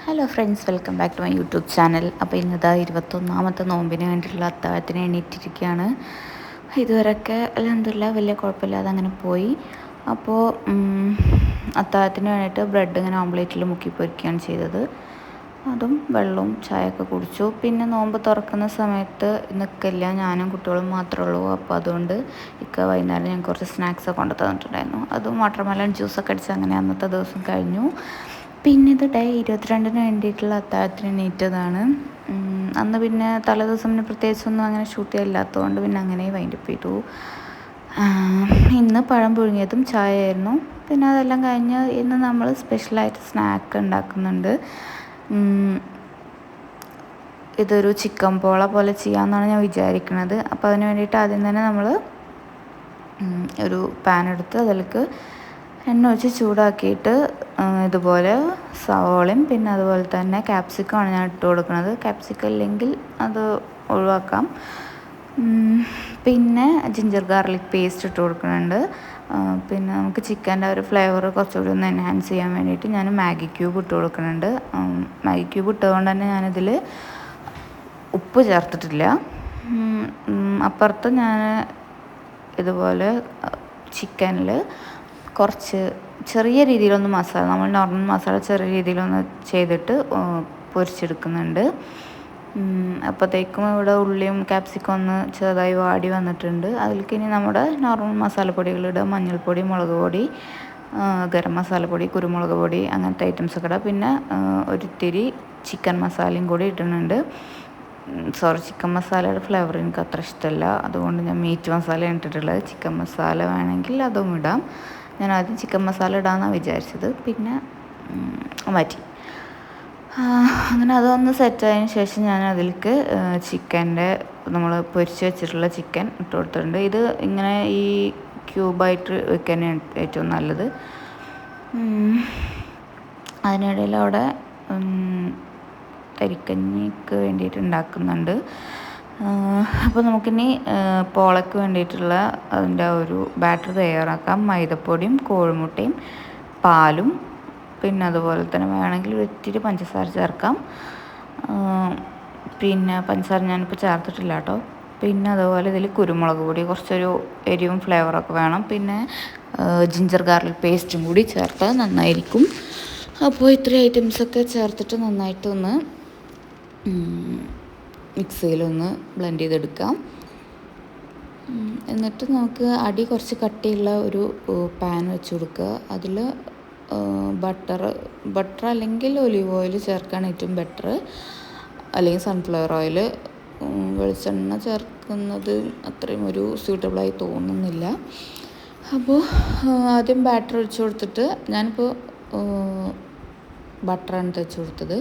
Hello friends, welcome back to my YouTube channel. അപ്പോൾ ഇന്നതാ 21ാമത്തെ നോമ്പിന് വേണ്ടിയിട്ടുള്ള അത്താഴത്തിന് എണീറ്റിരിക്കുകയാണ്. ഇതുവരെയൊക്കെ അൽഹംദുലില്ലാ വലിയ കുഴപ്പമില്ലാതെ അങ്ങനെ പോയി. അപ്പോൾ അത്താഴത്തിന് വേണ്ടിയിട്ട് ബ്രെഡ് ഇങ്ങനെ ഓംലേറ്റിൽ മുക്കി പൊരിക്കുകയാണ് ചെയ്തത്. അതും വെള്ളവും ചായയൊക്കെ കുടിച്ചു. പിന്നെ നോമ്പ് തുറക്കുന്ന സമയത്ത് നിൽക്കില്ല, ഞാനും കുട്ടികളും മാത്രമേ ഉള്ളൂ. അപ്പോൾ അതുകൊണ്ട് വൈകുന്നേരം ഞാൻ കുറച്ച് സ്നാക്സൊക്കെ കൊണ്ടു തന്നിട്ടുണ്ടായിരുന്നു. അതും വാട്ടർമെലൺ ജ്യൂസൊക്കെ അടിച്ച് അങ്ങനെ അന്നത്തെ ദിവസം കഴിഞ്ഞു. പിന്നെ ഇത് ഡേ 22-ന് വേണ്ടിയിട്ടുള്ള അത്താഴത്തിന് എണീറ്റതാണ്. അന്ന് പിന്നെ തലേദിവസം പിന്നെ പ്രത്യേകിച്ചൊന്നും അങ്ങനെ ഷൂട്ട് ചെയ്യാനില്ലാത്തതുകൊണ്ട് പിന്നെ അങ്ങനെ വൈൻഡപ്പ് ചെയ്തു. ഇന്ന് പഴം പുഴുങ്ങിയതും ചായയായിരുന്നു. പിന്നെ അതെല്ലാം കഴിഞ്ഞ് ഇന്ന് നമ്മൾ സ്പെഷ്യലായിട്ട് സ്നാക്ക് ഉണ്ടാക്കുന്നുണ്ട്. ഇതൊരു ചിക്കൻ പോള പോലെ ചെയ്യാമെന്നാണ് ഞാൻ വിചാരിക്കുന്നത്. അപ്പോൾ അതിന് വേണ്ടിയിട്ട് ആദ്യം തന്നെ നമ്മൾ ഒരു പാൻ എടുത്ത് അതിലേക്ക് എണ്ണ ഒഴിച്ച് ചൂടാക്കിയിട്ട് ഇതുപോലെ സവോളയും പിന്നെ അതുപോലെ തന്നെ ക്യാപ്സിക്കമാണ് ഞാൻ ഇട്ട് കൊടുക്കുന്നത്. ക്യാപ്സിക്കം ഇല്ലെങ്കിൽ അത് ഒഴിവാക്കാം. പിന്നെ ജിഞ്ചർ ഗാർലിക് പേസ്റ്റ് ഇട്ട് കൊടുക്കുന്നുണ്ട്. പിന്നെ നമുക്ക് ചിക്കൻ്റെ ഒരു ഫ്ലേവർ കുറച്ചുകൂടി ഒന്ന് എൻഹാൻസ് ചെയ്യാൻ വേണ്ടിയിട്ട് ഞാൻ മാഗി ക്യൂബ് ഇട്ട് കൊടുക്കുന്നുണ്ട്. മാഗി ക്യൂബ് ഇട്ടതുകൊണ്ട് തന്നെ ഞാനിതിൽ ഉപ്പ് ചേർത്തിട്ടില്ല. അപ്പുറത്ത് ഞാൻ ഇതുപോലെ ചിക്കനിൽ കുറച്ച് ചെറിയ രീതിയിലൊന്ന് മസാല, നമ്മൾ നോർമൽ മസാല ചെറിയ രീതിയിലൊന്ന് ചെയ്തിട്ട് പൊരിച്ചെടുക്കുന്നുണ്ട്. അപ്പോഴത്തേക്കും ഇവിടെ ഉള്ളിയും ക്യാപ്സിക്കം ഒന്ന് ചെറുതായി വാടി വന്നിട്ടുണ്ട്. അതിലേക്ക് ഇനി നമ്മുടെ നോർമൽ മസാലപ്പൊടികളിടുക. മഞ്ഞൾപ്പൊടി, മുളക് പൊടി, ഗരം മസാലപ്പൊടി, കുരുമുളക് പൊടി, അങ്ങനത്തെ ഐറ്റംസൊക്കെ ഇടുക. പിന്നെ ഒരിത്തിരി ചിക്കൻ മസാലയും കൂടി ഇടുന്നുണ്ട്. ചിക്കൻ മസാലയുടെ ഫ്ലേവർ എനിക്ക് അത്ര ഇഷ്ടമല്ല, അതുകൊണ്ട് ഞാൻ മീറ്റ് മസാലയാണ് ഇട്ടിട്ടുള്ളത്. ചിക്കൻ മസാല വേണമെങ്കിൽ അതും ഇടാം. ഞാൻ ആദ്യം ചിക്കൻ മസാല ഇടാമെന്നാണ് വിചാരിച്ചത്, പിന്നെ മാറ്റി. അങ്ങനെ അതൊന്ന് സെറ്റായതിന് ശേഷം ഞാൻ അതിലേക്ക് ചിക്കൻ്റെ നമ്മൾ പൊരിച്ച് വെച്ചിട്ടുള്ള ചിക്കൻ ഇട്ട് കൊടുത്തിട്ടുണ്ട്. ഇത് ഇങ്ങനെ ഈ ക്യൂബായിട്ട് വെക്കാനാണ് ഏറ്റവും നല്ലത്. അതിനിടയിൽ അവിടെ തരിക്കഞ്ഞിക്ക് വേണ്ടിയിട്ട് ഉണ്ടാക്കുന്നുണ്ട്. അപ്പോൾ നമുക്കിനി പോളയ്ക്ക് വേണ്ടിയിട്ടുള്ള അതിൻ്റെ ഒരു ബാറ്റർ തയ്യാറാക്കാം. മൈദപ്പൊടിയും കോഴിമുട്ടയും പാലും പിന്നെ അതുപോലെ തന്നെ വേണമെങ്കിൽ ഒത്തിരി പഞ്ചസാര ചേർക്കാം. പിന്നെ പഞ്ചസാര ഞാനിപ്പോൾ ചേർത്തിട്ടില്ല കേട്ടോ. പിന്നെ അതുപോലെ ഇതിൽ കുരുമുളക് പൊടി, കുറച്ചൊരു എരിവും ഫ്ലേവറൊക്കെ വേണം. പിന്നെ ജിഞ്ചർ ഗാർലിക് പേസ്റ്റും കൂടി ചേർത്താൽ നന്നായിരിക്കും. അപ്പോൾ ഇത്രയും ഐറ്റംസൊക്കെ ചേർത്തിട്ട് നന്നായിട്ടൊന്ന് മിക്സിയിലൊന്ന് ബ്ലെൻഡ് ചെയ്തെടുക്കാം. എന്നിട്ട് നമുക്ക് അടി കുറച്ച് കട്ടിയുള്ള ഒരു പാൻ വെച്ച് കൊടുക്കുക. അതിൽ ബട്ടർ അല്ലെങ്കിൽ ഒലിവ് ഓയിൽ ചേർക്കാൻ ഏറ്റവും ബെറ്റർ, അല്ലെങ്കിൽ സൺഫ്ലവർ ഓയിൽ. വെളിച്ചെണ്ണ ചേർക്കുന്നത് അത്രയും ഒരു സ്യൂട്ടബിളായി തോന്നുന്നില്ല. അപ്പോൾ ആദ്യം ബാറ്റർ ഒഴിച്ച് കൊടുത്തിട്ട്, ഞാനിപ്പോൾ ബട്ടറാണ് തേച്ച് കൊടുത്തത്.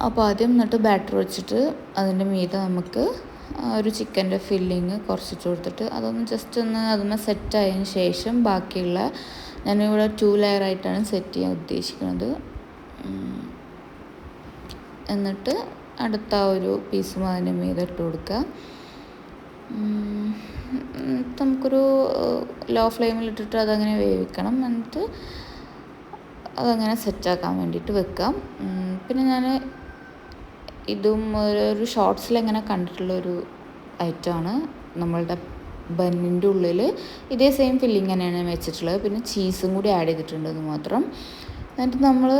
അപ്പോൾ ആദ്യം എന്നിട്ട് ബാറ്റർ വെച്ചിട്ട് അതിൻ്റെ മീതെ നമുക്ക് ഒരു ചിക്കൻ്റെ ഫില്ലിങ് കുറച്ചിട്ട് കൊടുത്തിട്ട് അതൊന്ന് ജസ്റ്റ് ഒന്ന് അതൊന്ന് സെറ്റായതിന് ശേഷം ബാക്കിയുള്ള, ഞാനിവിടെ 2 ലെയറായിട്ടാണ് സെറ്റ് ചെയ്യാൻ ഉദ്ദേശിക്കുന്നത്. എന്നിട്ട് അടുത്ത ഒരു പീസും അതിൻ്റെ മീതെ ഇട്ട് കൊടുക്കുക. നമുക്കൊരു ലോ ഫ്ലെയിമിലിട്ടിട്ട് അതങ്ങനെ വേവിക്കണം. എന്നിട്ട് അതങ്ങനെ സെറ്റാക്കാൻ വേണ്ടിയിട്ട് വെക്കാം. പിന്നെ ഞാൻ ഇതും ഒരു ഷോർട്സിലെങ്ങനെ കണ്ടിട്ടുള്ളൊരു ഐറ്റമാണ്. നമ്മളുടെ ബന്നിൻ്റെ ഉള്ളിൽ ഇതേ സെയിം ഫില്ലിങ് തന്നെയാണ് വെച്ചിട്ടുള്ളത്. പിന്നെ ചീസും കൂടി ആഡ് ചെയ്തിട്ടുണ്ട്, അത് മാത്രം. എന്നിട്ട് നമ്മൾ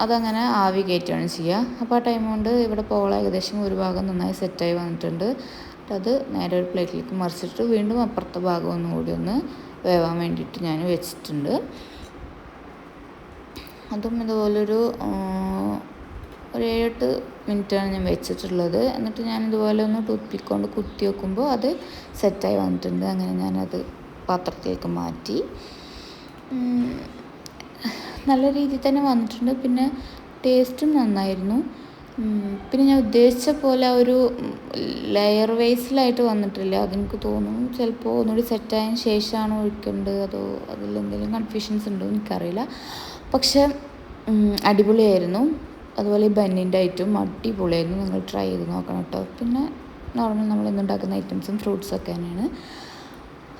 അതങ്ങനെ ആവി കയറ്റുകയാണ് ചെയ്യുക. അപ്പോൾ ആ ടൈം കൊണ്ട് ഇവിടെ പോള ഏകദേശം ഒരു ഭാഗം നന്നായി സെറ്റായി വന്നിട്ടുണ്ട്. അത് നേരെ ഒരു പ്ലേറ്റിലേക്ക് മറിച്ചിട്ട് വീണ്ടും അപ്പുറത്തെ ഭാഗം ഒന്നുകൂടി ഒന്ന് വേവാൻ വേണ്ടിയിട്ട് ഞാൻ വെച്ചിട്ടുണ്ട്. അതും ഇതുപോലൊരു 7-8 മിനിറ്റാണ് ഞാൻ വെച്ചിട്ടുള്ളത്. എന്നിട്ട് ഞാനിതുപോലെ ഒന്ന് ടൂത്ത് പിക്ക് കൊണ്ട് കുത്തി വെക്കുമ്പോൾ അത് സെറ്റായി വന്നിട്ടുണ്ട്. അങ്ങനെ ഞാനത് പാത്രത്തിലേക്ക് മാറ്റി. നല്ല രീതിയിൽ തന്നെ വന്നിട്ടുണ്ട്. പിന്നെ ടേസ്റ്റും നന്നായിരുന്നു. പിന്നെ ഞാൻ ഉദ്ദേശിച്ച പോലെ ഒരു ലെയർ വൈസിലായിട്ട് വന്നിട്ടില്ല. അതെനിക്ക് തോന്നുന്നു ചിലപ്പോൾ ഒന്നുകൂടി സെറ്റായതിന് ശേഷമാണോ ഒഴിക്കേണ്ടത്, അതോ അതിലെന്തെങ്കിലും കൺഫ്യൂഷൻസ് ഉണ്ടോ എനിക്കറിയില്ല. പക്ഷെ അടിപൊളിയായിരുന്നു. അതുപോലെ ഈ ബന്നിൻ്റെ ഐറ്റം അടിപൊളിയായിരുന്നു. നിങ്ങൾ ട്രൈ ചെയ്ത് നോക്കണം കേട്ടോ. പിന്നെ നോർമൽ നമ്മൾ ഇന്നുണ്ടാക്കുന്ന ഐറ്റംസും ഫ്രൂട്ട്സൊക്കെ തന്നെയാണ്.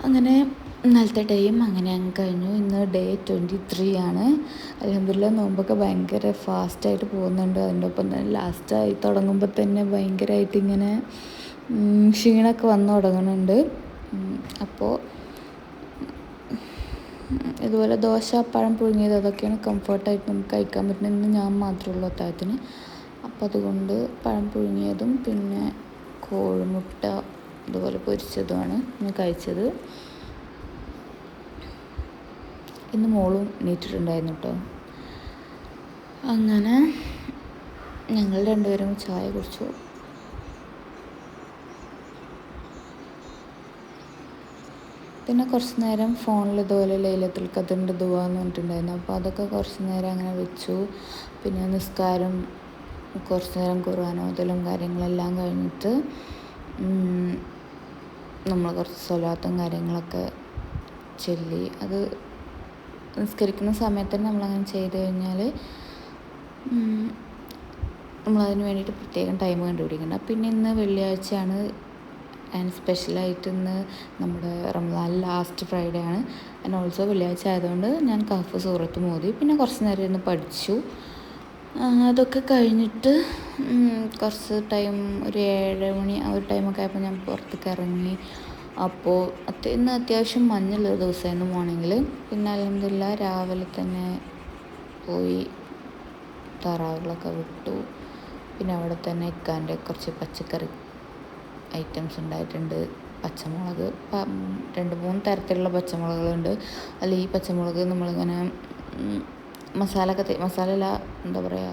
അങ്ങനെ ഇന്നലത്തെ ഡേയും അങ്ങനെ അങ്ങ് കഴിഞ്ഞു. ഇന്ന് ഡേ 23 ആണ്. അൽഹംദുലില്ലാ നോമ്പൊക്കെ ഭയങ്കര ഫാസ്റ്റായിട്ട് പോകുന്നുണ്ട്. അതിൻ്റെ ഒപ്പം തന്നെ ലാസ്റ്റായി തുടങ്ങുമ്പോൾ തന്നെ ഭയങ്കരമായിട്ട് ഇങ്ങനെ ക്ഷീണമൊക്കെ വന്നു തുടങ്ങുന്നുണ്ട്. അപ്പോൾ ഇതുപോലെ ദോശ, പഴം പുഴുങ്ങിയത് അതൊക്കെയാണ് കംഫർട്ടായിട്ട് നമുക്ക് കഴിക്കാൻ പറ്റുന്നത്. ഇന്ന് ഞാൻ മാത്രമേ ഉള്ളൂ അത്താഴത്തിന്. അപ്പോൾ അതുകൊണ്ട് പഴം പുഴുങ്ങിയതും പിന്നെ കോഴിമുട്ട ഇതുപോലെ പൊരിച്ചതുമാണ് ഞാൻ കഴിച്ചത്. ഇന്ന് മോളും എണീറ്റിട്ടുണ്ടായിരുന്നു കേട്ടോ. അങ്ങനെ ഞങ്ങൾ രണ്ടുപേരും ചായ കുടിച്ചു. പിന്നെ കുറച്ച് നേരം ഫോണിൽ ഇതുപോലെ ലൈലത്തുൽ ഖദറിൻ്റെ ദുആ എന്ന് പറഞ്ഞിട്ടുണ്ടായിരുന്നു. അപ്പോൾ അതൊക്കെ കുറച്ച് നേരം അങ്ങനെ വെച്ചു. പിന്നെ നിസ്കാരം, കുറച്ച് നേരം ഖുർആൻ ഓതലും കാര്യങ്ങളെല്ലാം കഴിഞ്ഞിട്ട് നമ്മൾ കുറച്ച് സ്വലാത്തും കാര്യങ്ങളൊക്കെ ചൊല്ലി. അത് നിസ്കരിക്കുന്ന സമയത്ത് തന്നെ നമ്മളങ്ങനെ ചെയ്ത് കഴിഞ്ഞാൽ നമ്മളതിന് വേണ്ടിയിട്ട് പ്രത്യേകം ടൈം കണ്ടുപിടിക്കണം. പിന്നെ ഇന്ന് വെള്ളിയാഴ്ചയാണ്. ആൻഡ് സ്പെഷ്യലായിട്ട് ഇന്ന് നമ്മുടെ റമദാൻ ലാസ്റ്റ് ഫ്രൈഡേ ആണ്. ആൻഡ് ഓൾസോ വെള്ളിയാഴ്ച ആയതുകൊണ്ട് ഞാൻ കഹ്ഫ് സൂറത്ത് ഓതി. പിന്നെ കുറച്ച് നേരം ഇരുന്ന് പഠിച്ചു. അതൊക്കെ കഴിഞ്ഞിട്ട് കുറച്ച് ടൈം ഒരു 7 മണി ആ ഒരു ടൈമൊക്കെ ആയപ്പോൾ ഞാൻ പുറത്തേക്ക് ഇറങ്ങി. അപ്പോൾ ഇന്ന് അത്യാവശ്യം മഞ്ഞുള്ളൊരു ദിവസമായിരുന്നു മോർണിംഗിൽ. പിന്നെ അൽഹംദുലില്ലാ രാവിലെ തന്നെ പോയി താറാവുകളൊക്കെ വിട്ടു. പിന്നെ അവിടെ തന്നെ ഇക്കാൻ്റെ കുറച്ച് പച്ചക്കറി ഐറ്റംസ് ഉണ്ടായിട്ടുണ്ട്. പച്ചമുളക് 2-3 തരത്തിലുള്ള പച്ചമുളകുകളുണ്ട്. അതിൽ ഈ പച്ചമുളക് നമ്മളിങ്ങനെ മസാലയല്ല, എന്താ പറയുക,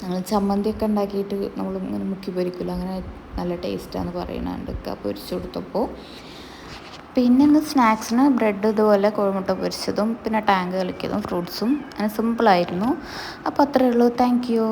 ഞങ്ങൾ ചമ്മന്തിയൊക്കെ ഉണ്ടാക്കിയിട്ട് നമ്മൾ ഇങ്ങനെ മുക്കി പൊരിക്കില്ല, അങ്ങനെ നല്ല ടേസ്റ്റാന്ന് പറയുന്നുണ്ട്. പൊരിച്ചു കൊടുത്തപ്പോൾ പിന്നെ ഇന്ന് സ്നാക്സിന് ബ്രെഡ് ഇതുപോലെ കോഴിമുട്ട പൊരിച്ചതും പിന്നെ ടാങ്ക് കളിക്കതും ഫ്രൂട്ട്സും അങ്ങനെ സിമ്പിളായിരുന്നു. അപ്പോൾ അത്രയേ ഉള്ളൂ. Thank you.